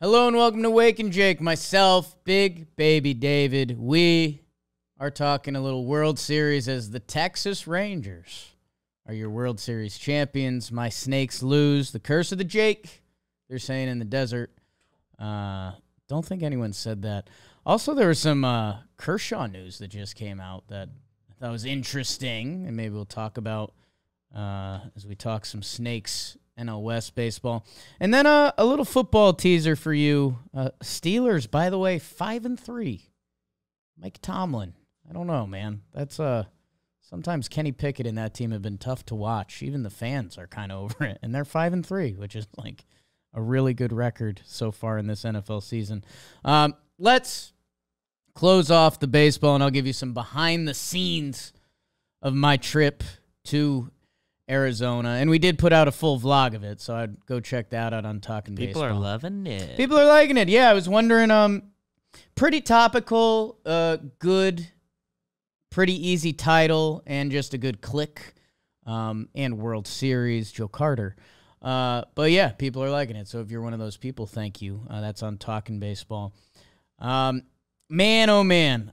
Hello and welcome to Wake and Jake. Myself, Big Baby David. We are talking a little World Series as the Texas Rangers are your World Series champions. My Snakes lose. The curse of the Jake, they're saying in the desert. Don't think anyone said that. Also, there was some Kershaw news that just came out that I thought was interesting, and maybe we'll talk about as we talk some Snakes NL West baseball. And then a little football teaser for you. Steelers, by the way, 5-3. Mike Tomlin. I don't know, man. That's sometimes Kenny Pickett and that team have been tough to watch. Even the fans are kind of over it. And they're 5-3, which is like a really good record so far in this NFL season. Let's close off the baseball, and I'll give you some behind the scenes of my trip to Arizona, and we did put out a full vlog of it, so I'd go check that out on Talking Baseball. People are loving it. People are liking it. Yeah, I was wondering, pretty topical, good, pretty easy title, and just a good click, and World Series, Joe Carter. But yeah, people are liking it, so if you're one of those people, thank you. That's on Talking Baseball. Man, oh man,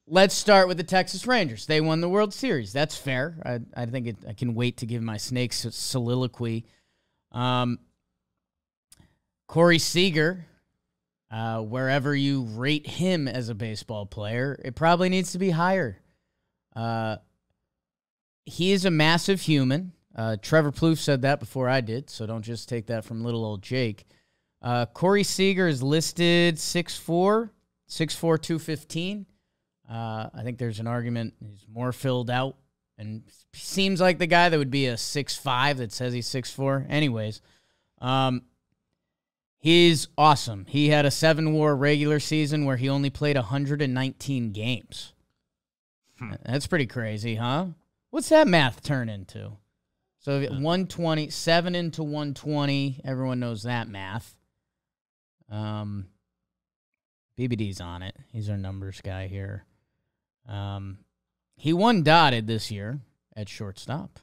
let's start with the Texas Rangers. They won the World Series. That's fair. I think I can wait to give my Snakes soliloquy. Corey Seager, wherever you rate him as a baseball player, it probably needs to be higher. He is a massive human. Trevor Plouffe said that before I did, so don't just take that from little old Jake. Corey Seager is listed 6'4", 215. I think there's an argument he's more filled out and seems like the guy that would be a 6'5" that says he's 6'4". Anyways, he's awesome. He had a 7-WAR regular season where he only played 119 games. That's pretty crazy, huh? What's that math turn into? So 120, 7 into 120, everyone knows that math. BBD's on it. He's our numbers guy here. He won dotted this year at shortstop.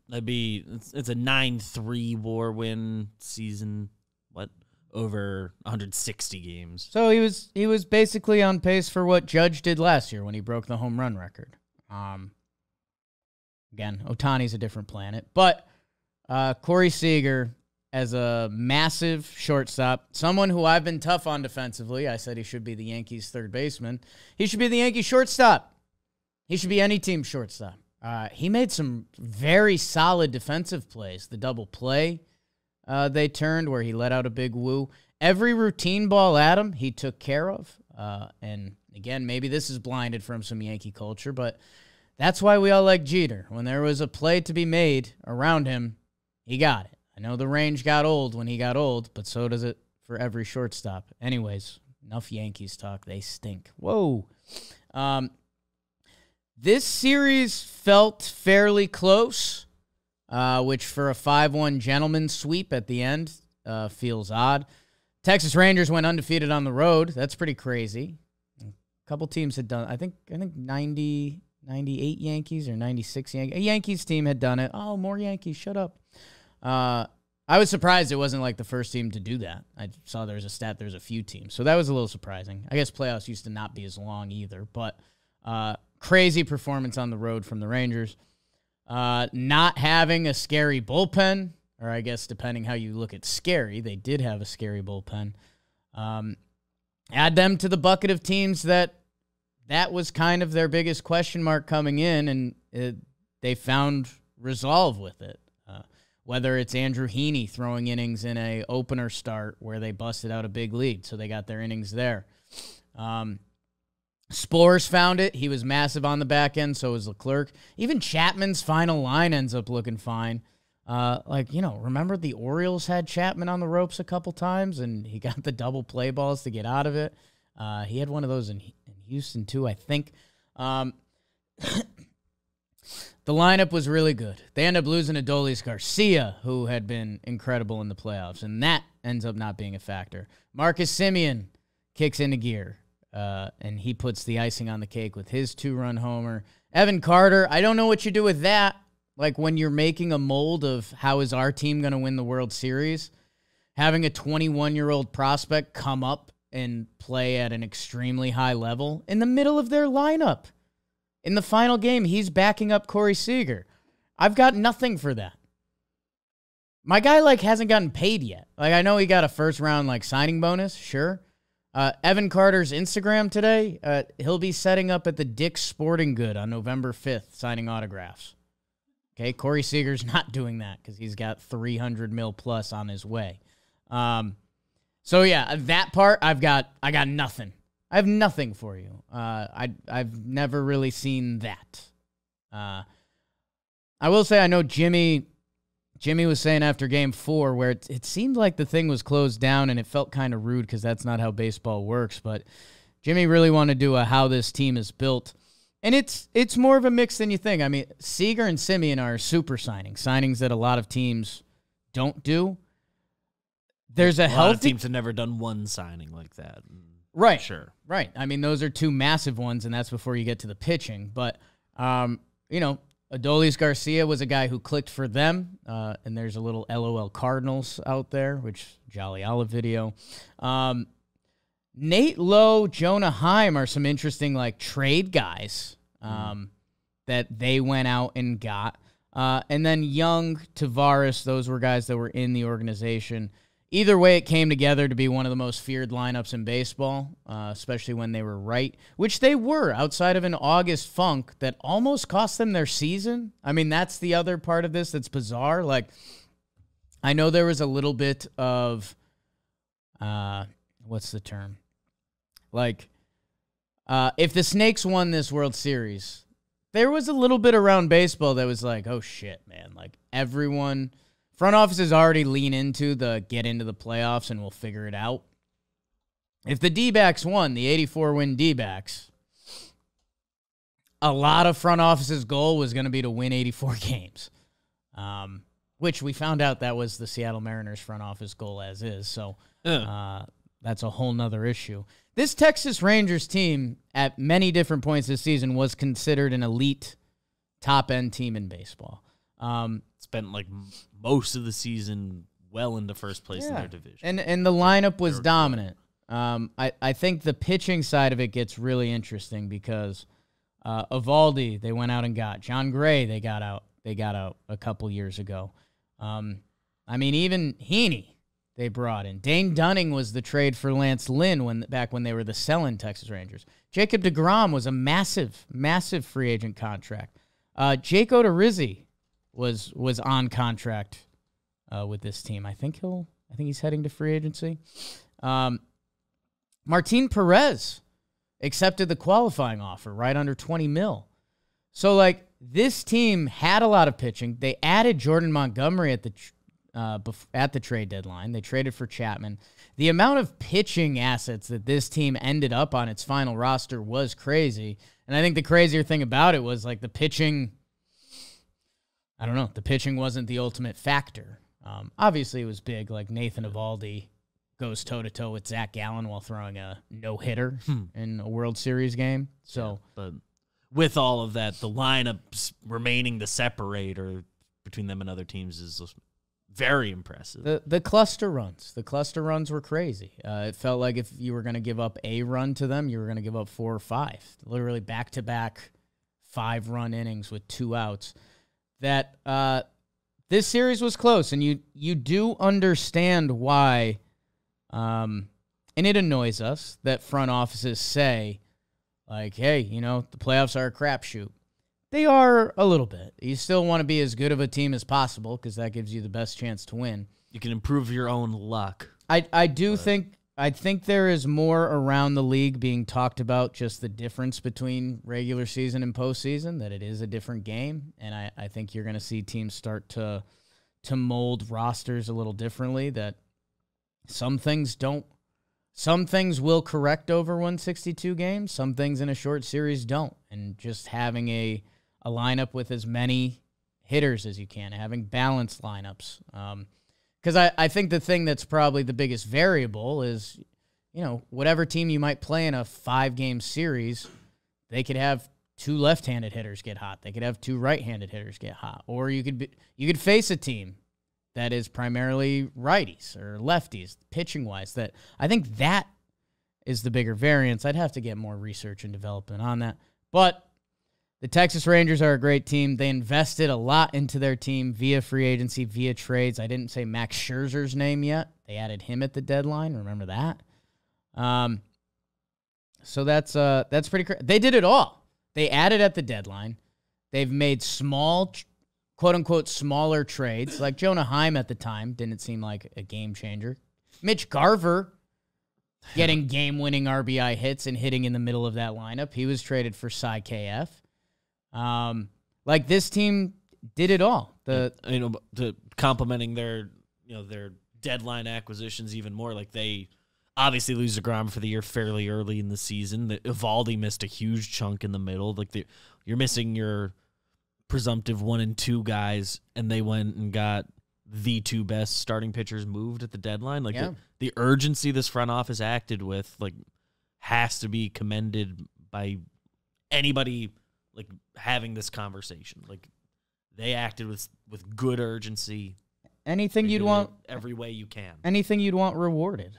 That'd be it's a 9-3 WAR win season. What, over 160 games? So he was basically on pace for what Judge did last year when he broke the home run record. Again, Ohtani's a different planet, but Corey Seager as a massive shortstop, someone who I've been tough on defensively. I said he should be the Yankees' third baseman. He should be the Yankees' shortstop. He should be any team's shortstop. He made some very solid defensive plays. The double play they turned where he let out a big woo. Every routine ball at him, he took care of. And again, maybe this is blinded from some Yankee culture, but that's why we all like Jeter. When there was a play to be made around him, he got it. I know the range got old when he got old, but so does it for every shortstop. Anyways, enough Yankees talk. They stink. Whoa. This series felt fairly close, which for a 5-1 gentleman's sweep at the end feels odd. Texas Rangers went undefeated on the road. That's pretty crazy. A couple teams had done, I think 98 Yankees or 96 Yankees. A Yankees team had done it. Oh, more Yankees. Shut up. I was surprised it wasn't like the first team to do that. I saw there's a stat there's a few teams. So that was a little surprising. I guess playoffs used to not be as long either. But crazy performance on the road from the Rangers. Not having a scary bullpen, or I guess depending how you look at scary, they did have a scary bullpen. Add them to the bucket of teams that was kind of their biggest question mark coming in, and they found resolve with it. Whether it's Andrew Heaney throwing innings in a opener start where they busted out a big lead, so they got their innings there. Spores found it. He was massive on the back end, so was Leclerc. Even Chapman's final line ends up looking fine. Remember the Orioles had Chapman on the ropes a couple times, and he got the double play balls to get out of it. He had one of those in Houston, too, I think. The lineup was really good. They end up losing Adolis Garcia, who had been incredible in the playoffs, and that ends up not being a factor. Marcus Semien kicks into gear, and he puts the icing on the cake with his 2-run homer. Evan Carter, I don't know what you do with that. Like when you're making a mold of how is our team going to win the World Series, having a 21-year-old prospect come up and play at an extremely high level in the middle of their lineup. In the final game, he's backing up Corey Seager. I've got nothing for that. My guy, hasn't gotten paid yet. I know he got a first-round, signing bonus, sure. Evan Carter's Instagram today, he'll be setting up at the Dick's Sporting Good on November 5th, signing autographs. Okay, Corey Seager's not doing that because he's got $300 million plus on his way. So yeah, that part I got nothing. I have nothing for you. I've never really seen that. I will say I know Jimmy was saying after Game 4 where it seemed like the thing was closed down and it felt kind of rude because that's not how baseball works. But Jimmy really wanted to do a how this team is built. And it's more of a mix than you think. I mean, Seager and Simeon are super signings that a lot of teams don't do. There's a lot of teams have never done one signing like that. Right. Sure. Right. I mean, those are two massive ones, and that's before you get to the pitching. But, Adolis Garcia was a guy who clicked for them, and there's a little LOL Cardinals out there, which Jolly Olive video. Nate Lowe, Jonah Heim are some interesting trade guys that they went out and got. And then Young, Tavares, those were guys that were in the organization. Either way, it came together to be one of the most feared lineups in baseball, especially when they were right, which they were outside of an August funk that almost cost them their season. I mean, that's the other part of this that's bizarre. I know there was a little bit of, what's the term? If the Snakes won this World Series, there was a little bit around baseball that was oh shit, man. Everyone... Front offices already lean into the get into the playoffs and we'll figure it out. If the D-backs won, the 84-win D-backs, a lot of front office's goal was going to be to win 84 games, which we found out that was the Seattle Mariners front office goal as is. So that's a whole nother issue. This Texas Rangers team at many different points this season was considered an elite top-end team in baseball. Spent most of the season well into first place in their division. And the lineup was dominant. I think the pitching side of it gets really interesting because Eovaldi, they went out and got. John Gray, they got out a couple years ago. Even Heaney, they brought in. Dane Dunning was the trade for Lance Lynn back when they were the selling Texas Rangers. Jacob deGrom was a massive, massive free agent contract. Jake Odorizzi was on contract with this team. I think he's heading to free agency. Martin Perez accepted the qualifying offer right under $20 million. So this team had a lot of pitching. They added Jordan Montgomery at the trade deadline. They traded for Chapman. The amount of pitching assets that this team ended up on its final roster was crazy. And I think the crazier thing about it was the pitching. I don't know. The pitching wasn't the ultimate factor. Obviously, it was big. Nathan Eovaldi goes toe-to-toe with Zach Gallen while throwing a no-hitter in a World Series game. So, but with all of that, the lineups remaining the separator between them and other teams is very impressive. The cluster runs. The cluster runs were crazy. It felt like if you were going to give up a run to them, you were going to give up 4 or 5. Literally back-to-back 5-run innings with 2 outs. That this series was close, and you do understand why, and it annoys us that front offices say, hey, the playoffs are a crapshoot. They are a little bit. You still want to be as good of a team as possible because that gives you the best chance to win. You can improve your own luck. I think there is more around the league being talked about just the difference between regular season and postseason, that it is a different game. And I think you're going to see teams start to mold rosters a little differently, that some things will correct over 162 games. Some things in a short series don't. And just having a lineup with as many hitters as you can, having balanced lineups, because I think the thing that's probably the biggest variable is, whatever team you might play in a 5-game series, they could have 2 left-handed hitters get hot. They could have 2 right-handed hitters get hot. Or you could face a team that is primarily righties or lefties, pitching-wise. That I think that is the bigger variance. I'd have to get more research and development on that. But the Texas Rangers are a great team. They invested a lot into their team via free agency, via trades. I didn't say Max Scherzer's name yet. They added him at the deadline. Remember that? So that's pretty crazy. They did it all. They added at the deadline. They've made small, quote-unquote, smaller trades. Like Jonah Heim at the time didn't seem like a game changer. Mitch Garver getting game-winning RBI hits and hitting in the middle of that lineup. He was traded for Cy KF. Like this team did it all. Complementing their deadline acquisitions even more. Like they obviously lose DeGrom for the year fairly early in the season. Evaldi missed a huge chunk in the middle. Like you're missing your presumptive 1 and 2 guys, and they went and got the 2 best starting pitchers moved at the deadline. Like the urgency this front office acted with, like, has to be commended by anybody like having this conversation. Like they acted with good urgency. Anything you'd want, every way you can. Anything you'd want rewarded.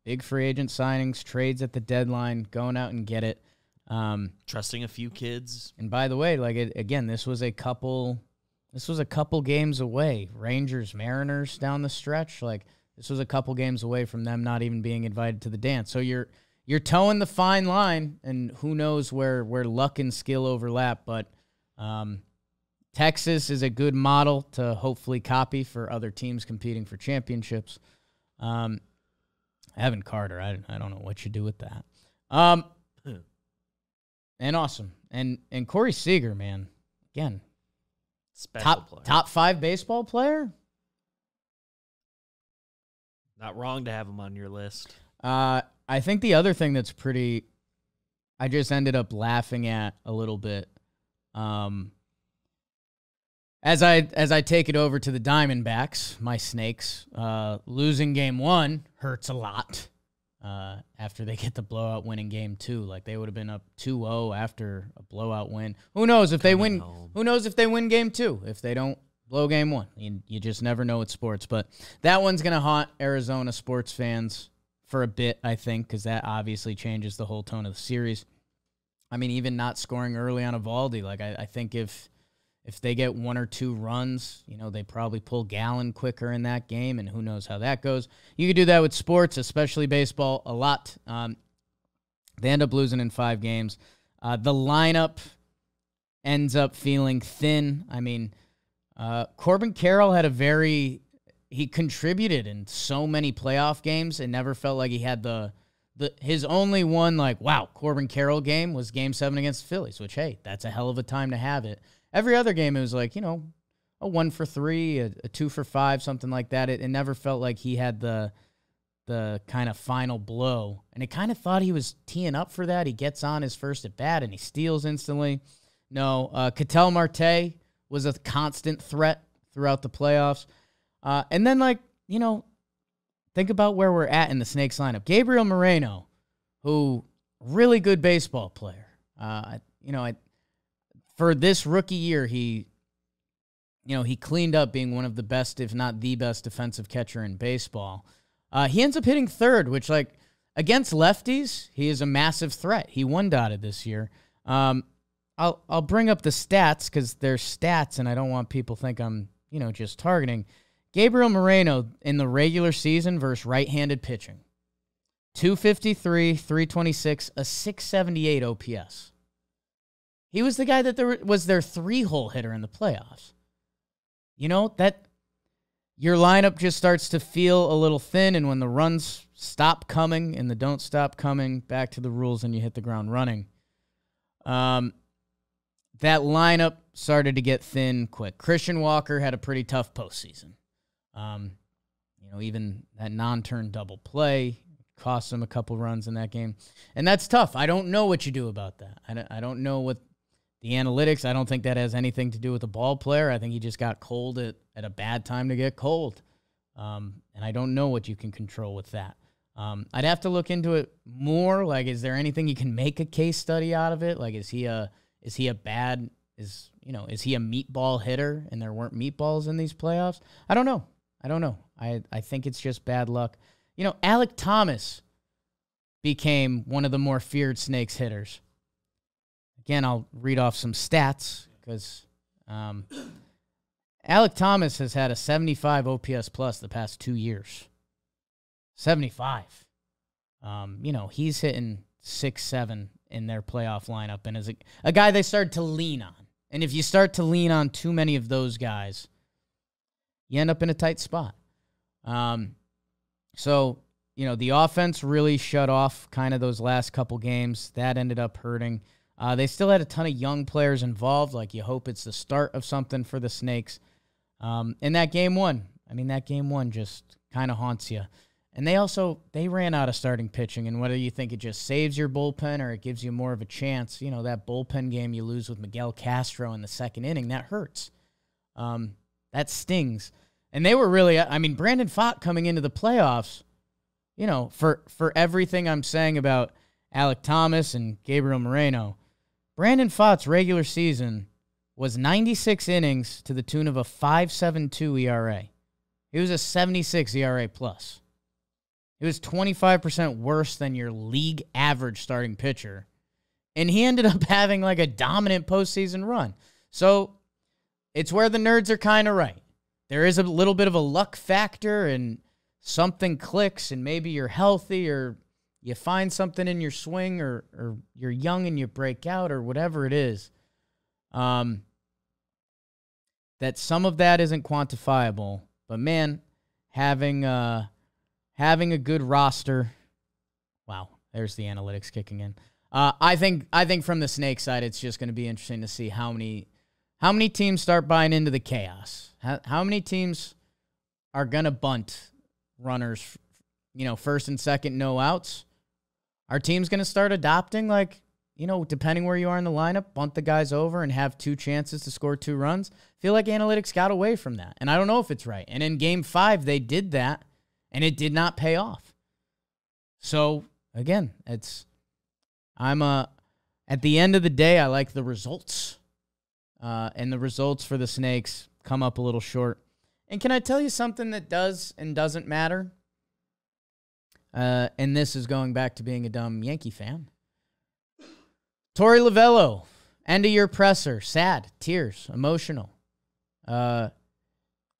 Big free agent signings, trades at the deadline, going out and get it. Trusting a few kids. And by the way, like again, this was a couple games away. Rangers, Mariners down the stretch. Like this was a couple games away from them not even being invited to the dance. So you're towing the fine line, and who knows where luck and skill overlap. But Texas is a good model to hopefully copy for other teams competing for championships. Evan Carter, I don't know what you do with that. And awesome. And Corey Seager, man, again, special player. Top 5 baseball player. Not wrong to have him on your list. I think the other thing that's I just ended up laughing at a little bit. As I take it over to the Diamondbacks, my Snakes, losing game 1 hurts a lot. After they get the blowout win in game 2, like they would have been up 2-0 after a blowout win. Who knows if they win? Who knows if they win game 2? If they don't blow game 1, you just never know with sports. But that one's gonna haunt Arizona sports fans for a bit, I think, because that obviously changes the whole tone of the series. I mean, even not scoring early on Evaldi, like I think if they get 1 or 2 runs, they probably pull Gallen quicker in that game, and who knows how that goes. You could do that with sports, especially baseball, a lot. They end up losing in 5 games. The lineup ends up feeling thin. I mean, Corbin Carroll he contributed in so many playoff games and never felt like he had his only one, like, wow, Corbin Carroll game was game 7 against the Phillies, which, hey, that's a hell of a time to have it. Every other game, it was like, a 1 for 3, a 2 for 5, something like that. It never felt like he had the kind of final blow. And it kind of thought he was teeing up for that. He gets on his first at bat and he steals instantly. No, Ketel Marte was a constant threat throughout the playoffs. And then, think about where we're at in the Snakes lineup. Gabriel Moreno, who really good baseball player. For this rookie year, he cleaned up being one of the best, if not the best, defensive catcher in baseball. He ends up hitting third, which, against lefties, he is a massive threat. He one-dotted this year. I'll bring up the stats because they're stats, and I don't want people to think I'm, just targeting. Gabriel Moreno in the regular season versus right-handed pitching. 253, 326, a 678 OPS. He was the guy that was their 3-hole hitter in the playoffs. That your lineup just starts to feel a little thin, and when the runs stop coming and the don't stop coming, back to the rules and you hit the ground running. That lineup started to get thin quick. Christian Walker had a pretty tough postseason. Even that non-turn double play cost him a couple runs in that game. And that's tough. I don't know what you do about that. I don't know what the analytics, I don't think that has anything to do with the ball player. I think he just got cold at a bad time to get cold. And I don't know what you can control with that. I'd have to look into it more. Like, is there anything you can make a case study out of it? Like, is he a bad Is he a meatball hitter and there weren't meatballs in these playoffs? I don't know. I think it's just bad luck. Alec Thomas became one of the more feared Snakes hitters. Again, I'll read off some stats because Alec Thomas has had a 75 OPS plus the past 2 years. 75. He's hitting 6-7 in their playoff lineup and is a guy they started to lean on. And if you start to lean on too many of those guys, you end up in a tight spot. So, the offense really shut off kind of those last couple games. That ended up hurting. They still had a ton of young players involved. Like, you hope it's the start of something for the Snakes. And that game one just kind of haunts you. And they ran out of starting pitching. And whether you think it just saves your bullpen or it gives you more of a chance, that bullpen game you lose with Miguel Castro in the second inning, that hurts. That stings. And they were really, Brandon Pfaadt coming into the playoffs, for everything I'm saying about Alec Thomas and Gabriel Moreno, Brandon Pfaadt's regular season was 96 innings to the tune of a 5.72 ERA. He was a 76 ERA plus. It was 25% worse than your league average starting pitcher. And he ended up having like a dominant postseason run. So it's where the nerds are kind of right. There is a little bit of a luck factor and something clicks and maybe you're healthy or you find something in your swing or you're young and you break out or whatever it is. That some of that isn't quantifiable. But man, having a good roster. Wow, there's the analytics kicking in. I think from the Snake side, it's just going to be interesting to see how many teams start buying into the chaos. How many teams are going to bunt runners, first and second, no outs? Are teams going to start adopting, depending where you are in the lineup, bunt the guys over and have 2 chances to score 2 runs? I feel like analytics got away from that, and I don't know if it's right. And in Game 5, they did that, and it did not pay off. So, again, at the end of the day, I like the results. And the results for the Snakes come up a little short. And can I tell you something that does and doesn't matter? And this is going back to being a dumb Yankee fan. Torey Lovullo, end of year presser, sad, tears, emotional.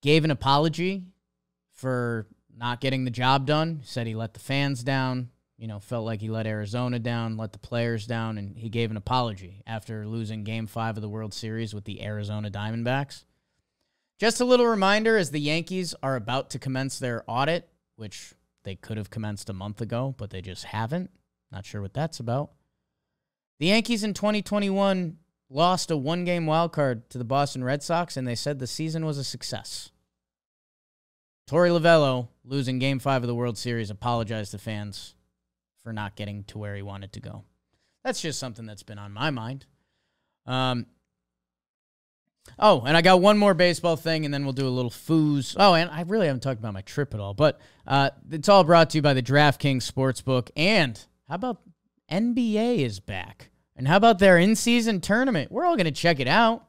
Gave an apology for not getting the job done. Said he let the fans down. Felt like he let Arizona down, let the players down, and he gave an apology after losing Game 5 of the World Series with the Arizona Diamondbacks. Just a little reminder, as the Yankees are about to commence their audit, which they could have commenced a month ago, but they just haven't. Not sure what that's about. The Yankees in 2021 lost a 1-game wild card to the Boston Red Sox, and they said the season was a success. Torey Lovullo, losing Game 5 of the World Series, apologized to fans for not getting to where he wanted to go. That's just something that's been on my mind. And I got one more baseball thing, and then we'll do a little foos. Oh, and I really haven't talked about my trip at all, but it's all brought to you by the DraftKings Sportsbook. And how about NBA is back? And how about their in-season tournament? We're all going to check it out.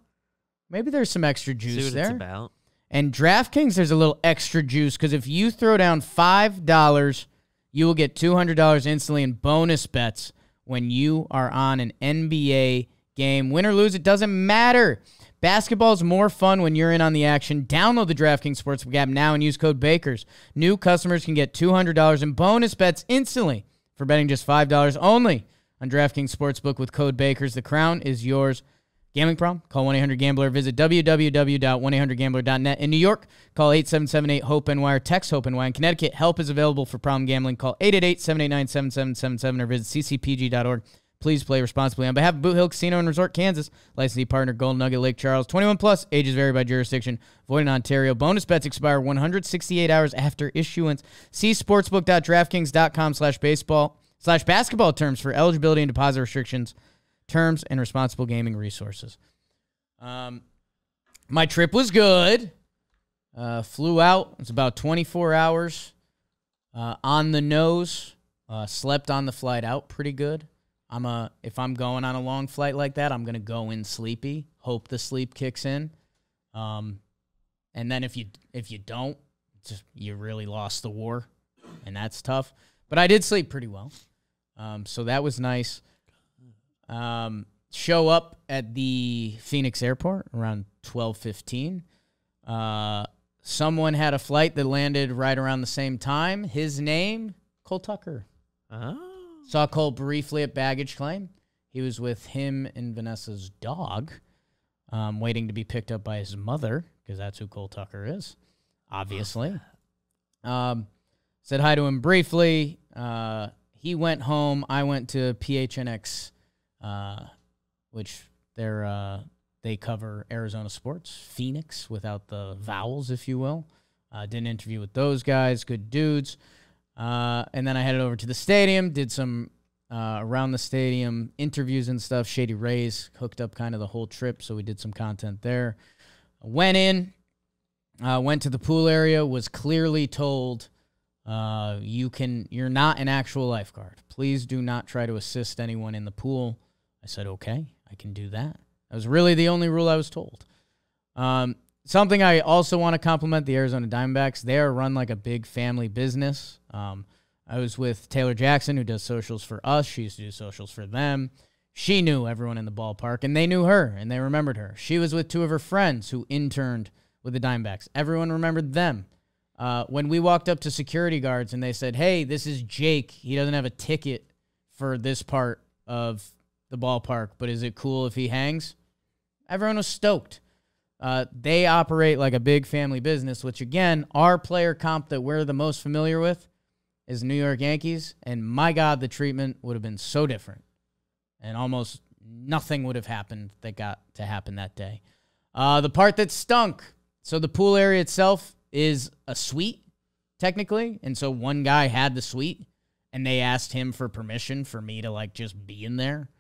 Maybe there's some extra juice See what there. it's about. And DraftKings, there's a little extra juice, because if you throw down $5, you will get $200 instantly in bonus bets when you are on an NBA game. Win or lose, it doesn't matter. Basketball is more fun when you're in on the action. Download the DraftKings Sportsbook app now and use code BAKERS. New customers can get $200 in bonus bets instantly for betting just $5 only on DraftKings Sportsbook with code BAKERS. The crown is yours. Gambling problem? Call 1-800-GAMBLER. Visit www.1800gambler.net. In New York, call 877-8-HOPE-NY or text HOPE-NY. In Connecticut, help is available for problem gambling. Call 888-789-7777 or visit ccpg.org. Please play responsibly. On behalf of Boot Hill Casino and Resort, Kansas, licensee partner Golden Nugget Lake Charles, 21 plus, ages vary by jurisdiction, void in Ontario. Bonus bets expire 168 hours after issuance. See sportsbook.draftkings.com/baseball/basketball terms for eligibility and deposit restrictions, terms, and responsible gaming resources. My trip was good. Flew out. It's about 24 hours on the nose. Slept on the flight out pretty good. If I'm going on a long flight like that, I'm gonna go in sleepy. Hope the sleep kicks in. And then if you don't, you really lost the war, and that's tough. But I did sleep pretty well, so that was nice. Show up at the Phoenix airport around 12:15. Someone had a flight that landed right around the same time. His name, Cole Tucker. Saw Cole briefly at baggage claim. He was with him and Vanessa's dog, waiting to be picked up by his mother, because that's who Cole Tucker is, obviously. Said hi to him briefly. He went home. I went to PHNX, which they cover Arizona sports, Phoenix, without the vowels, if you will. Did an interview with those guys, good dudes. And then I headed over to the stadium, did some around the stadium interviews and stuff. Shady Rays hooked up kind of the whole trip, so we did some content there. Went in, went to the pool area, was clearly told, you're not an actual lifeguard. Please do not try to assist anyone in the pool. I said, okay, I can do that. That was really the only rule I was told. Something I also want to compliment the Arizona Diamondbacks. They are run like a big family business. I was with Taylor Jackson, who does socials for us. She used to do socials for them. She knew everyone in the ballpark, and they knew her, and they remembered her. She was with two of her friends who interned with the Diamondbacks. Everyone remembered them. When we walked up to security guards and they said, hey, this is Jake. He doesn't have a ticket for this part of the ballpark, but is it cool if he hangs? Everyone was stoked. They operate like a big family business, which, again, our player comp that we're the most familiar with is New York Yankees, and my God, the treatment would have been so different, and almost nothing would have happened that got to happen that day. The part that stunk, so the pool area itself is a suite, technically, and so one guy had the suite, and they asked him for permission for me to, like, just be in there.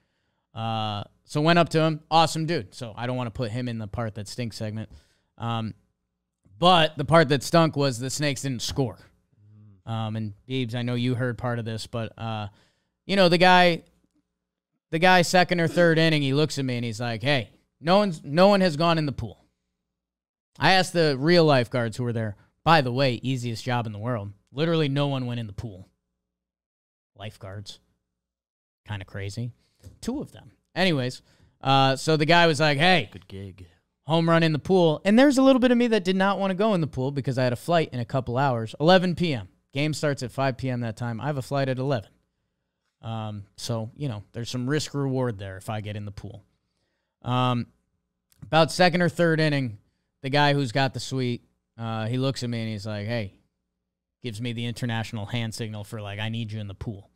So went up to him. Awesome dude. So I don't want to put him in the part that stinks segment. But the part that stunk was the Snakes didn't score. And Beebs, I know you heard part of this, but the guy second or third inning, he looks at me and he's like, hey, no one has gone in the pool. I asked the real lifeguards who were there, by the way, easiest job in the world. Literally no one went in the pool. Lifeguards. Kind of crazy. Two of them. Anyways, so the guy was like, hey, good gig. Home run in the pool. And there's a little bit of me that did not want to go in the pool because I had a flight in a couple hours. 11 p.m. Game starts at 5 p.m. that time. I have a flight at 11. So, there's some risk reward there if I get in the pool. About second or third inning, the guy who's got the suite, he looks at me and he's like, hey, gives me the international hand signal for, like, I need you in the pool.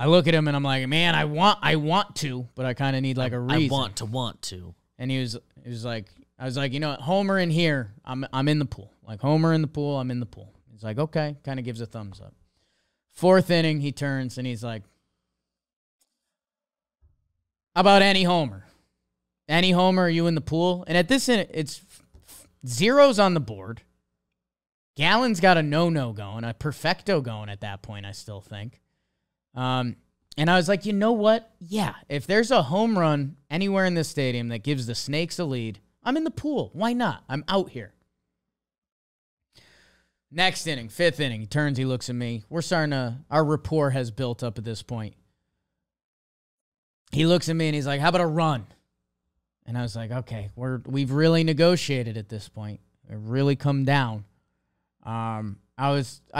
I look at him and I'm like, man, I want to, but I kind of need like a reason. I want to. And he was like, I was like, Homer in here, I'm in the pool. Like Homer in the pool, I'm in the pool. He's like, okay, kind of gives a thumbs up. Fourth inning, he turns and he's like, how about any Homer? Any Homer, are you in the pool? And at this inning, it's zeros on the board. Gallen's got a no-no going, a perfecto going at that point, I still think. And I was like, you know what? Yeah, if there's a home run anywhere in this stadium that gives the Snakes a lead, I'm in the pool. Why not? I'm out here. Next inning, fifth inning, he turns, he looks at me. Our rapport has built up at this point. He looks at me and he's like, how about a run? And I was like, okay, we've really negotiated at this point. It really come down. I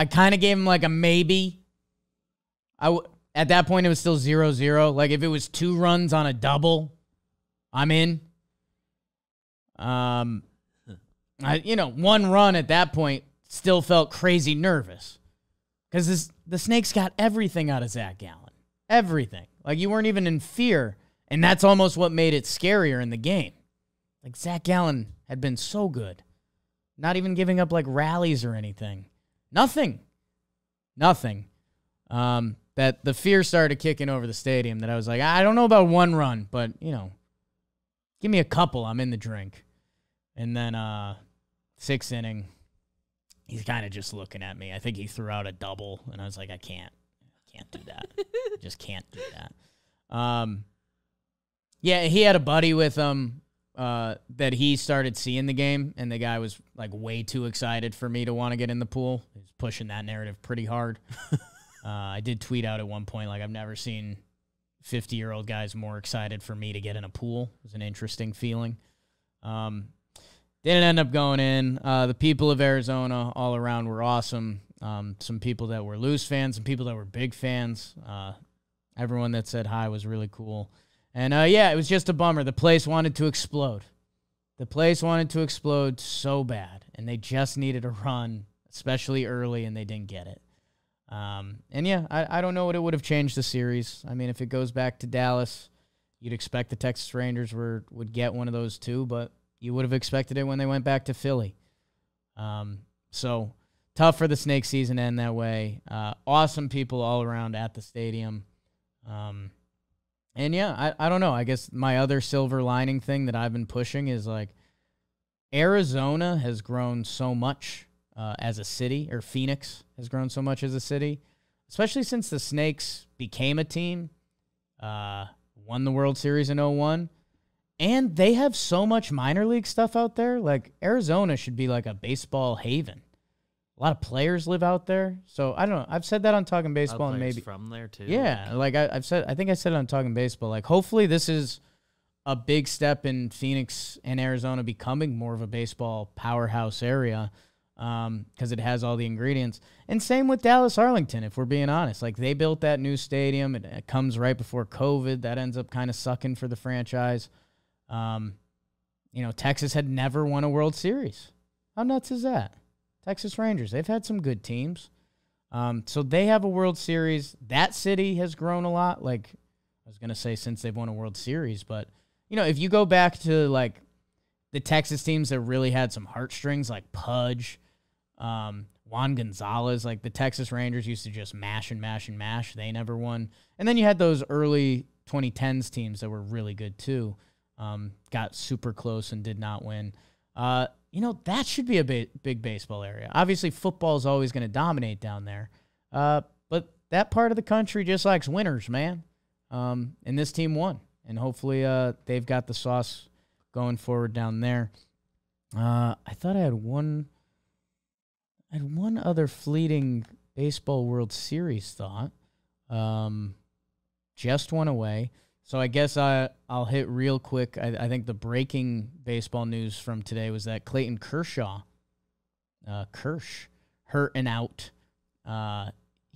kind of gave him like a maybe. At that point, it was still 0-0. Like, if it was 2 runs on a double, I'm in. 1 run at that point still felt crazy nervous. Because the Snakes got everything out of Zach Gallen. Everything. Like, you weren't even in fear. And that's almost what made it scarier in the game. Like, Zach Gallen had been so good. Not even giving up, like, rallies or anything. Nothing. That the fear started kicking over the stadium that I was like, I don't know about 1 run, but, give me a couple. I'm in the drink. And then 6th inning, he's kind of just looking at me. I think he threw out a double, and I was like, I can't. can't do that. Just can't do that. Yeah, he had a buddy with him that he started seeing the game, and the guy was like way too excited for me to want to get in the pool. He was pushing that narrative pretty hard. I did tweet out at one point, like, I've never seen 50-year-old guys more excited for me to get in a pool. It was an interesting feeling. Didn't end up going in. The people of Arizona all around were awesome. Some people that were loose fans, some people that were big fans. Everyone that said hi was really cool. And, yeah, it was just a bummer. The place wanted to explode. The place wanted to explode so bad, and they just needed a run, especially early, and they didn't get it. And, yeah, I don't know what it would have changed the series. I mean, if it goes back to Dallas, you'd expect the Texas Rangers would get one of those too, but you would have expected it when they went back to Philly. So tough for the snake season to end that way. Awesome people all around at the stadium. And yeah, I don't know. I guess my other silver lining thing that I've been pushing is like Arizona has grown so much as a city, or Phoenix has grown so much as a city, especially since the Snakes became a team, won the World Series in 2001. And they have so much minor league stuff out there. Like, Arizona should be like a baseball haven. A lot of players live out there. So, I don't know. I've said that on Talking Baseball, and maybe from there too. Yeah, like I think I said it on Talking Baseball. Like, hopefully this is a big step in Phoenix and Arizona becoming more of a baseball powerhouse area, because it has all the ingredients. And same with Dallas Arlington, if we're being honest. Like, they built that new stadium. It comes right before COVID. That ends up kind of sucking for the franchise. Texas had never won a World Series. How nuts is that? Texas Rangers, they've had some good teams. So they have a World Series. That city has grown a lot. Like, I was going to say since they've won a World Series, but, if you go back to, like, the Texas teams that really had some heartstrings, like Pudge, Juan Gonzalez, like the Texas Rangers used to just mash and mash and mash. They never won. And then you had those early 2010s teams that were really good too. Got super close and did not win. That should be a big baseball area. Obviously, football is always going to dominate down there. But that part of the country just likes winners, man. And this team won. And hopefully they've got the sauce going forward down there. I thought I had one other fleeting baseball World Series thought. Just one away. So I guess I'll hit real quick. I think the breaking baseball news from today was that Clayton Kershaw, hurt and out.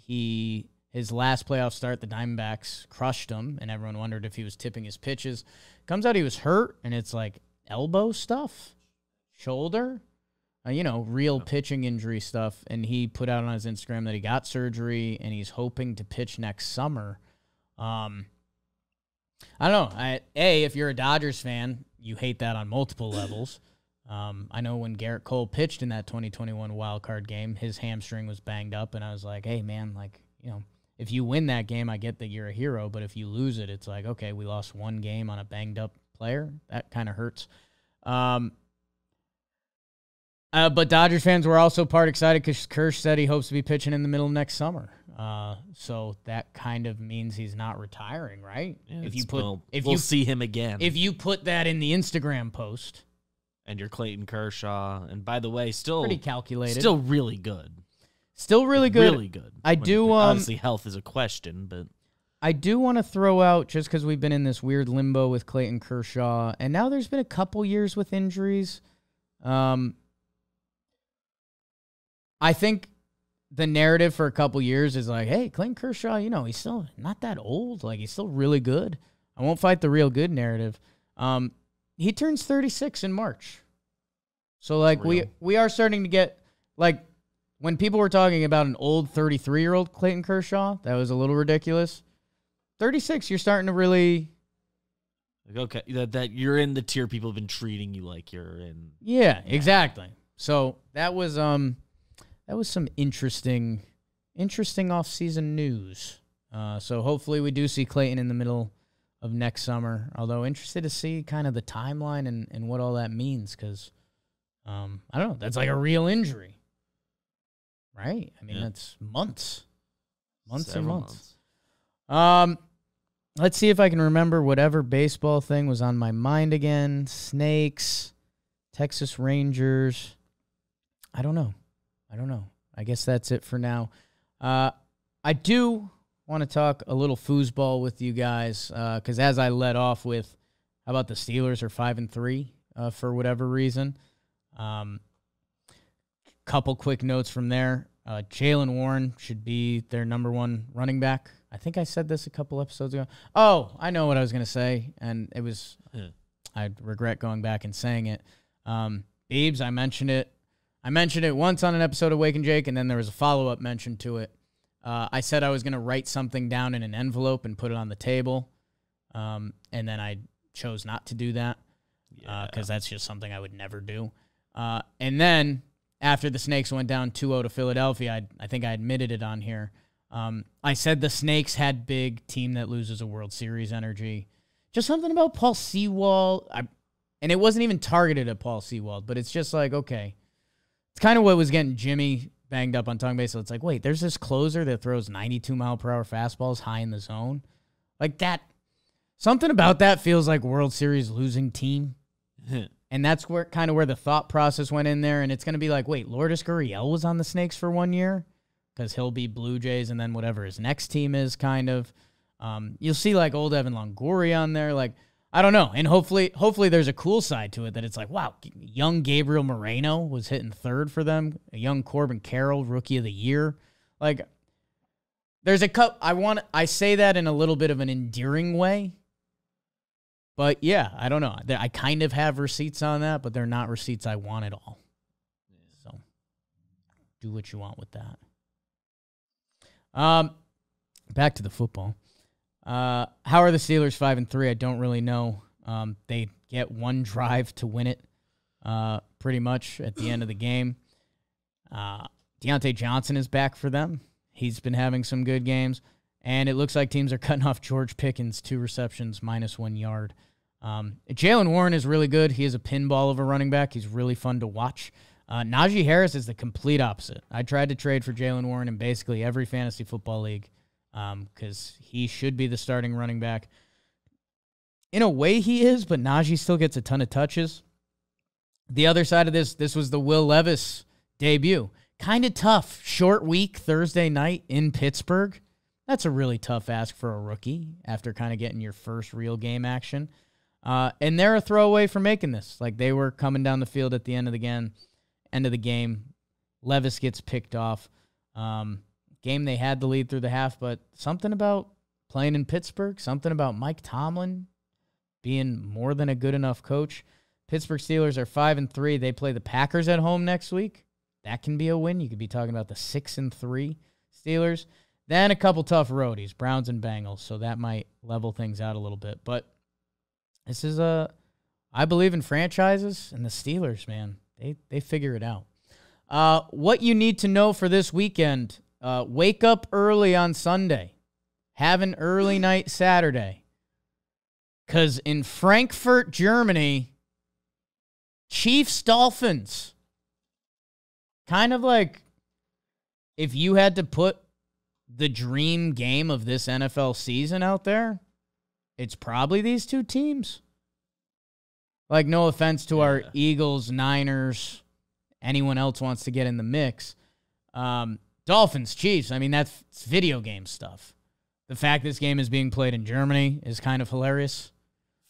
His last playoff start, the Diamondbacks crushed him, and everyone wondered if he was tipping his pitches. Comes out he was hurt, and it's like elbow stuff, shoulder, real pitching injury stuff. And he put out on his Instagram that he got surgery, and he's hoping to pitch next summer. I don't know. If you're a Dodgers fan, you hate that on multiple levels. I know when Garrett Cole pitched in that 2021 wild card game, his hamstring was banged up, and I was like, hey, man, if you win that game, I get that you're a hero, but if you lose it, it's like, okay, we lost one game on a banged-up player. That kind of hurts. But Dodgers fans were also part excited because Kersh said he hopes to be pitching in the middle of next summer. So that kind of means he's not retiring, right? Yeah, we'll see him again. If you put that in the Instagram post, and you're Clayton Kershaw, and by the way, still pretty calculated, still really good, really good. Obviously, health is a question, but I do want to throw out, just because we've been in this weird limbo with Clayton Kershaw, and now there's been a couple years with injuries. I think the narrative for a couple years is like, hey, Clayton Kershaw, he's still not that old. Like, he's still really good. I won't fight the real good narrative. He turns 36 in March. So, like, we are starting to get, like, when people were talking about an old 33-year-old Clayton Kershaw, that was a little ridiculous. 36, you're starting to really... Okay, that you're in the tier people have been treating you like you're in. Yeah, exactly. So, that was some interesting off-season news. So hopefully we do see Clayton in the middle of next summer. Although interested to see kind of the timeline and what all that means, because I don't know. That's like a real injury, right? I mean, that's months Months and months. Let's see if I can remember whatever baseball thing was on my mind again. Snakes, Texas Rangers. I don't know. I guess that's it for now. I do want to talk a little foosball with you guys because as I led off with, how about the Steelers are 5-3 for whatever reason. Couple quick notes from there. Jaylen Warren should be their number one running back. I think I said this a couple episodes ago. Oh, I know what I was going to say, and it was I regret going back and saying it. Beebs, I mentioned it. I mentioned it once on an episode of Wake and Jake, and then there was a follow-up mention to it. I said I was going to write something down in an envelope and put it on the table, and then I chose not to do that because that's just something I would never do. And then after the Snakes went down 2-0 to Philadelphia, I think I admitted it on here. I said the Snakes had big team that loses a World Series energy. Just something about Paul Sewald. And it wasn't even targeted at Paul Sewald, but it's just like, okay. It's kind of what was getting Jimmy banged up on tongue base. So it's like, wait, there's this closer that throws 92-mile-per-hour fastballs high in the zone. Like that. Something about that feels like World Series losing team. And that's where the thought process went in there. And it's going to be like, wait, Lourdes Gurriel was on the Snakes for 1 year? Because he'll be Blue Jays and then whatever his next team is, kind of. You'll see like old Evan Longoria on there. Like, I don't know. And hopefully there's a cool side to it that it's like, wow, young Gabriel Moreno was hitting third for them. A young Corbin Carroll, Rookie of the Year. Like, there's a cup. I say that in a little bit of an endearing way. But yeah, I don't know. I kind of have receipts on that, but they're not receipts I want at all. So do what you want with that. Back to the football. How are the Steelers 5-3? I don't really know. They get one drive to win it, pretty much at the end of the game. Deontay Johnson is back for them. He's been having some good games, and it looks like teams are cutting off George Pickens, 2 receptions, -1 yard. Jaylen Warren is really good. He is a pinball of a running back. He's really fun to watch. Najee Harris is the complete opposite. I tried to trade for Jaylen Warren in basically every fantasy football league because he should be the starting running back. In a way he is, but Najee still gets a ton of touches. The other side of this was the Will Levis debut. Kind of tough. Short week, Thursday night in Pittsburgh. That's a really tough ask for a rookie after kind of getting your first real game action. And they're a throwaway for making this. Like, they were coming down the field at the end of the game. Levis gets picked off. Game they had the lead through the half, but something about playing in Pittsburgh, something about Mike Tomlin being more than a good enough coach. Pittsburgh Steelers are 5-3. They play the Packers at home next week. That can be a win. You could be talking about the 6-3 Steelers. Then a couple tough roadies, Browns and Bengals, so that might level things out a little bit. But this is I believe in franchises, and the Steelers, man, they figure it out. What you need to know for this weekend, wake up early on Sunday. Have an early night Saturday. Because in Frankfurt, Germany, Chiefs-Dolphins. Kind of like if you had to put the dream game of this NFL season out there, it's probably these two teams. Like, no offense to our Eagles, Niners, anyone else wants to get in the mix. Dolphins, Chiefs, I mean, that's video game stuff. The fact this game is being played in Germany is kind of hilarious.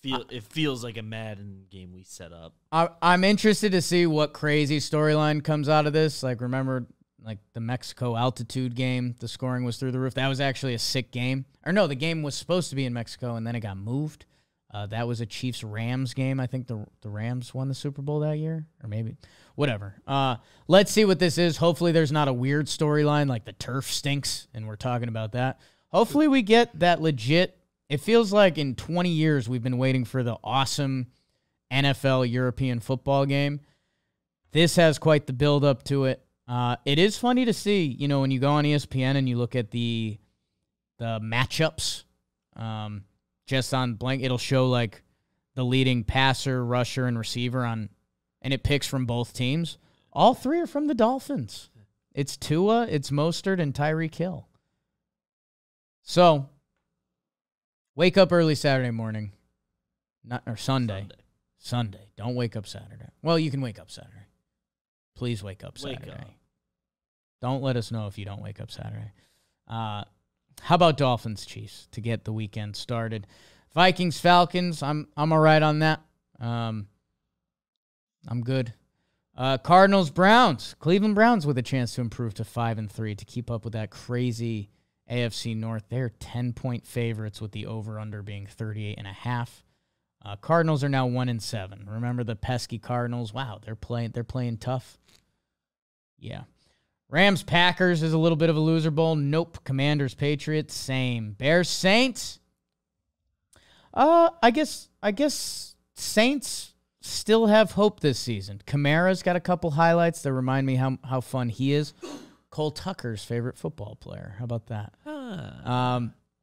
It feels like a Madden game we set up. I'm interested to see what crazy storyline comes out of this. Like, remember, like, the Mexico altitude game, the scoring was through the roof. That was actually a sick game. Or no, the game was supposed to be in Mexico, and then it got moved. That was a Chiefs-Rams game. I think the Rams won the Super Bowl that year, or maybe. Whatever. Let's see what this is. Hopefully there's not a weird storyline like the turf stinks, and we're talking about that. Hopefully we get that legit. It feels like in 20 years we've been waiting for the awesome NFL European football game. This has quite the build-up to it. It is funny to see, you know, when you go on ESPN and you look at the matchups, just on blank, it'll show like the leading passer, rusher, and receiver and it picks from both teams. All three are from the Dolphins. It's Tua, it's Mostert, and Tyreek Hill. So, wake up early Saturday morning. Or Sunday. Sunday. Don't wake up Saturday. Well, you can wake up Saturday. Please wake up Saturday. Wake up. Don't let us know if you don't wake up Saturday. How about Dolphins Chiefs to get the weekend started? Vikings Falcons. I'm all right on that. I'm good. Cardinals Browns. Cleveland Browns with a chance to improve to 5-3 to keep up with that crazy AFC North. They're 10-point favorites with the over/under being 38.5. Cardinals are now 1-7. Remember the pesky Cardinals? Wow, they're playing tough. Yeah. Rams Packers is a little bit of a loser bowl. Nope. Commanders Patriots, same. Bears Saints. I guess Saints still have hope this season. Kamara's got a couple highlights that remind me how fun he is. Cole Tucker's favorite football player. How about that?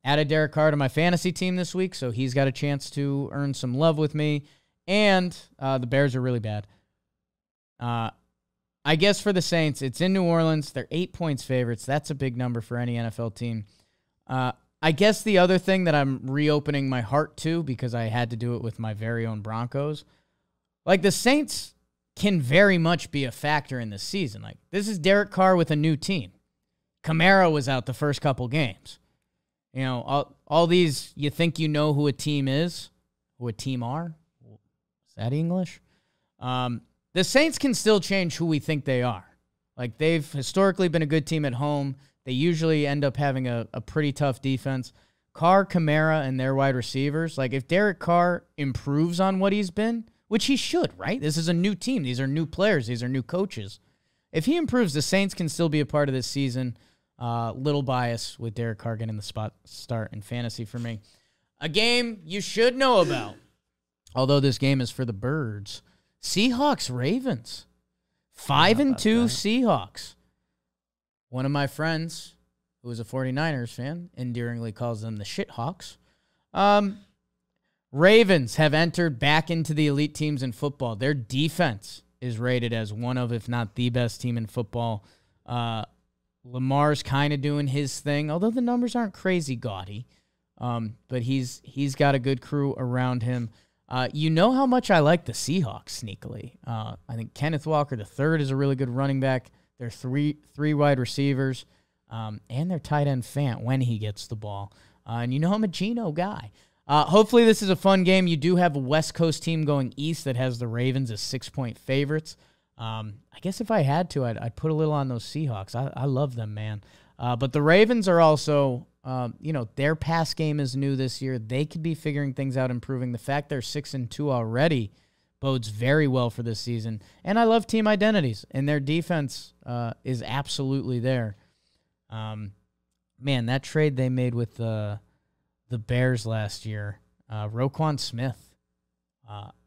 Added Derek Carr to my fantasy team this week, so he's got a chance to earn some love with me. And the Bears are really bad. I guess for the Saints, it's in New Orleans. They're 8 points favorites. That's a big number for any NFL team. I guess the other thing that I'm reopening my heart to, because I had to do it with my very own Broncos, like the Saints can very much be a factor in this season. Like, this is Derek Carr with a new team. Kamara was out the first couple games. You know, all these, you think you know who a team is, who a team are. Is that English? The Saints can still change who we think they are. Like, they've historically been a good team at home. They usually end up having a pretty tough defense. Carr, Kamara, and their wide receivers. Like, if Derek Carr improves on what he's been, which he should, right? This is a new team. These are new players. These are new coaches. If he improves, the Saints can still be a part of this season. Little bias with Derek Carr getting the start in fantasy for me. A game you should know about, although this game is for the birds. Seahawks-Ravens. 5-2 Seahawks. One of my friends, who is a 49ers fan, endearingly calls them the Shithawks. Ravens have entered back into the elite teams in football. Their defense is rated as one of, if not the best team in football. Lamar's kind of doing his thing, although the numbers aren't crazy gaudy. But he's got a good crew around him. You know how much I like the Seahawks sneakily. I think Kenneth Walker III is a really good running back. They're three wide receivers, and their tight end Fant when he gets the ball. And you know I'm a Geno guy. Hopefully this is a fun game. You do have a West Coast team going east that has the Ravens as 6-point favorites. I guess if I had to, I'd put a little on those Seahawks. I love them, man. But the Ravens are also, their pass game is new this year. They could be figuring things out, improving. The fact they're 6-2 already bodes very well for this season. And I love team identities, and their defense is absolutely there. Man, that trade they made with the Bears last year, Roquan Smith.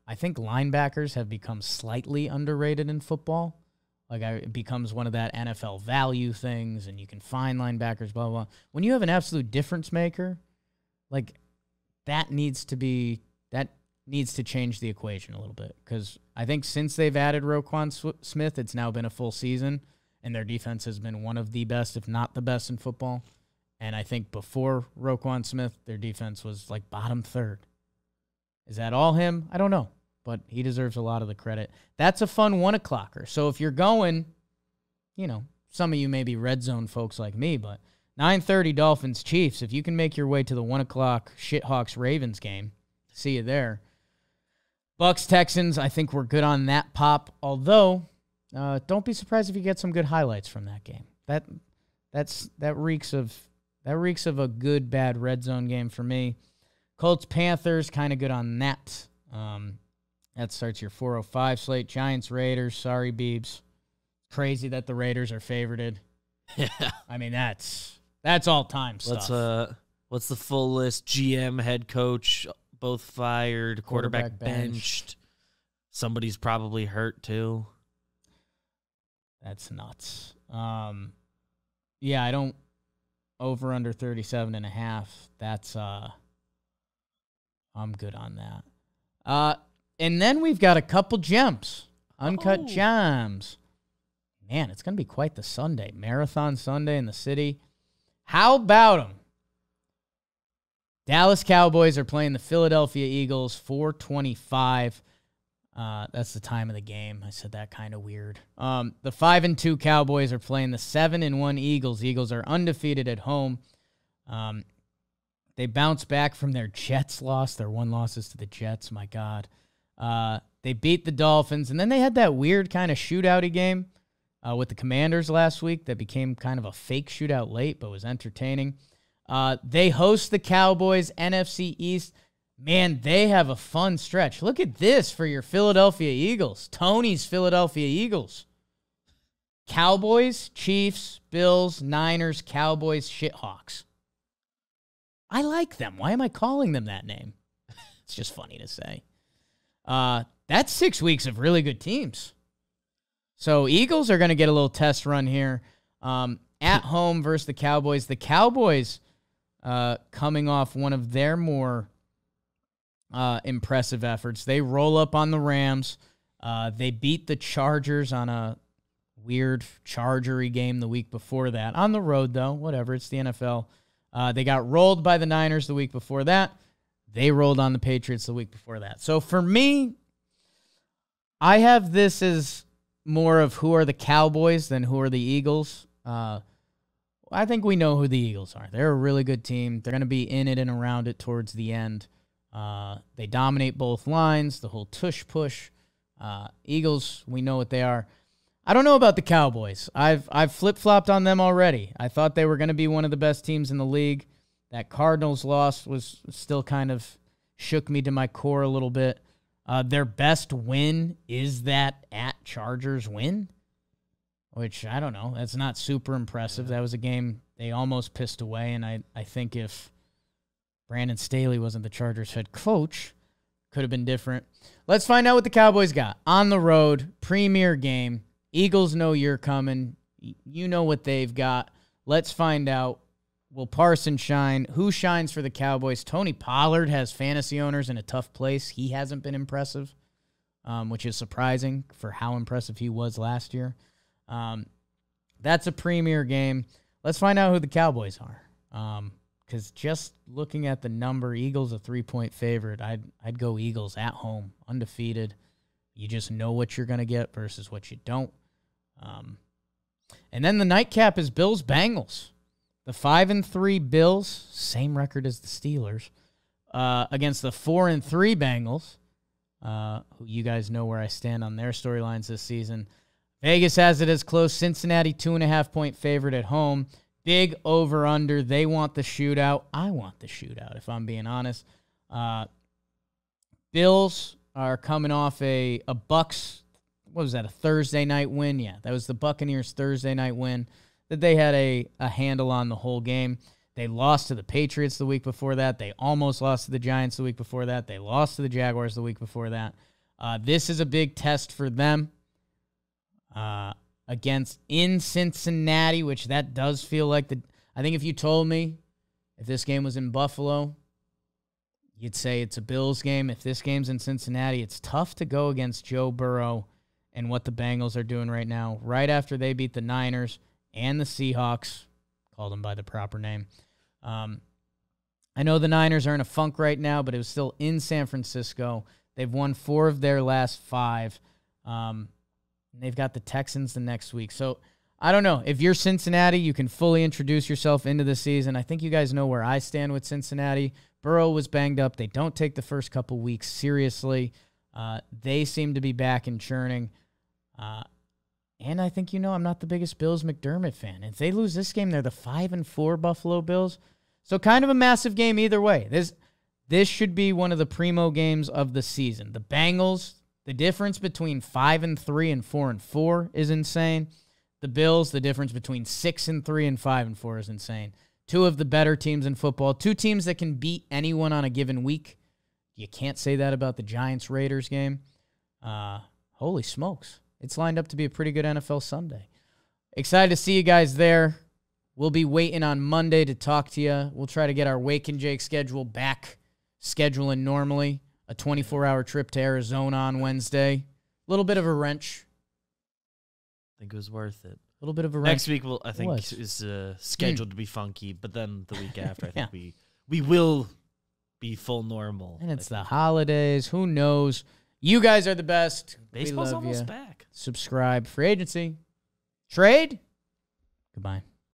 I think linebackers have become slightly underrated in football. Like, it becomes one of that NFL value things, and you can find linebackers, blah, blah, blah. When you have an absolute difference maker, like, that needs to change the equation a little bit. Because I think since they've added Roquan Smith, it's now been a full season, and their defense has been one of the best, if not the best, in football. And I think before Roquan Smith, their defense was like bottom third. Is that all him? I don't know, but he deserves a lot of the credit. That's a fun 1 o'clocker. So if you're going, some of you may be red zone folks like me, but 9:30 Dolphins Chiefs, if you can make your way to the 1 o'clock Shithawks Ravens game, see you there. Bucks Texans, I think we're good on that pop, although don't be surprised if you get some good highlights from that game. That reeks of a good, bad red zone game for me. Colts, Panthers, kind of good on that. That starts your 4:05 slate. Giants, Raiders. Sorry, Beebs. Crazy that the Raiders are favorited. Yeah. I mean, that's all-time stuff. What's the full list? GM, head coach, both fired, quarterback benched. Somebody's probably hurt, too. That's nuts. Yeah, I don't... Over under 37.5. That's... I'm good on that. And then we've got a couple gems. Uncut gems. Man, it's going to be quite the Sunday. Marathon Sunday in the city. How about them? Dallas Cowboys are playing the Philadelphia Eagles, 4:25. That's the time of the game. I said that kind of weird. The 5-2 Cowboys are playing the 7-1 Eagles. Eagles are undefeated at home. They bounced back from their Jets loss. Their 1 losses to the Jets. My God. They beat the Dolphins, and then they had that weird kind of shootout-y game with the Commanders last week that became kind of a fake shootout late, but was entertaining. They host the Cowboys, NFC East. Man, they have a fun stretch. Look at this for your Philadelphia Eagles. Tony's Philadelphia Eagles. Cowboys, Chiefs, Bills, Niners, Cowboys, Shithawks. I like them. Why am I calling them that name? It's just funny to say. That's 6 weeks of really good teams. So Eagles are going to get a little test run here. At home versus the Cowboys. The Cowboys coming off one of their more impressive efforts. They roll up on the Rams. They beat the Chargers on a weird Chargery game the week before that. On the road, though. Whatever. It's the NFL. They got rolled by the Niners the week before that. They rolled on the Patriots the week before that. So for me, I have this as more of who are the Cowboys than who are the Eagles. I think we know who the Eagles are. They're a really good team. They're going to be in it and around it towards the end. They dominate both lines, the whole tush push. Eagles, we know what they are. I don't know about the Cowboys. I've flip-flopped on them already. I thought they were going to be one of the best teams in the league. That Cardinals loss was still kind of shook me to my core a little bit. Their best win is that at Chargers win, which I don't know. That's not super impressive. That was a game they almost pissed away, and I think if Brandon Staley wasn't the Chargers head coach, could have been different. Let's find out what the Cowboys got. On the road, premier game. Eagles know you're coming. You know what they've got. Let's find out. Will Parsons shine? Who shines for the Cowboys? Tony Pollard has fantasy owners in a tough place. He hasn't been impressive, which is surprising for how impressive he was last year. That's a premier game. Let's find out who the Cowboys are. Because just looking at the number, Eagles a 3-point favorite. I'd go Eagles at home, undefeated. You just know what you're going to get versus what you don't. And then the nightcap is Bills-Bengals. The 5-3 Bills, same record as the Steelers, against the 4-3 Bengals, who you guys know where I stand on their storylines this season. Vegas has it as close. Cincinnati, 2.5-point favorite at home. Big over-under. They want the shootout. I want the shootout, if I'm being honest. Bills are coming off a Bucks, what was that, a Thursday night win? Yeah, that was the Buccaneers' Thursday night win that they had a handle on the whole game. They lost to the Patriots the week before that. They almost lost to the Giants the week before that. They lost to the Jaguars the week before that. This is a big test for them against in Cincinnati, which that does feel like I think if you told me if this game was in Buffalo, you'd say it's a Bills game. If this game's in Cincinnati, it's tough to go against Joe Burrow and what the Bengals are doing right now, right after they beat the Niners and the Seahawks, called them by the proper name. I know the Niners are in a funk right now, but it was still in San Francisco. They've won 4 of their last 5. They've got the Texans the next week. So, I don't know. If you're Cincinnati, you can fully introduce yourself into the season. I think you guys know where I stand with Cincinnati. Burrow was banged up. They don't take the first couple weeks seriously. They seem to be back and churning. And I think I'm not the biggest Bills McDermott fan. If they lose this game, they're the 5-4 Buffalo Bills. So kind of a massive game either way. This should be one of the primo games of the season. The Bengals, the difference between 5-3 and 4-4 is insane. The Bills, the difference between 6-3 and 5-4 is insane. 2 of the better teams in football. 2 teams that can beat anyone on a given week. You can't say that about the Giants-Raiders game. Holy smokes. It's lined up to be a pretty good NFL Sunday. Excited to see you guys there. We'll be waiting on Monday to talk to you. We'll try to get our Wake and Jake schedule back, scheduling normally. A 24-hour trip to Arizona on Wednesday. A little bit of a wrench. I think it was worth it. A little bit of a wrench. Next week, is scheduled to be funky, but then the week after, I think we will be full normal. And it's the holidays. Who knows? You guys are the best. Baseball's we love almost ya. back. Subscribe. Free agency. Trade. Goodbye.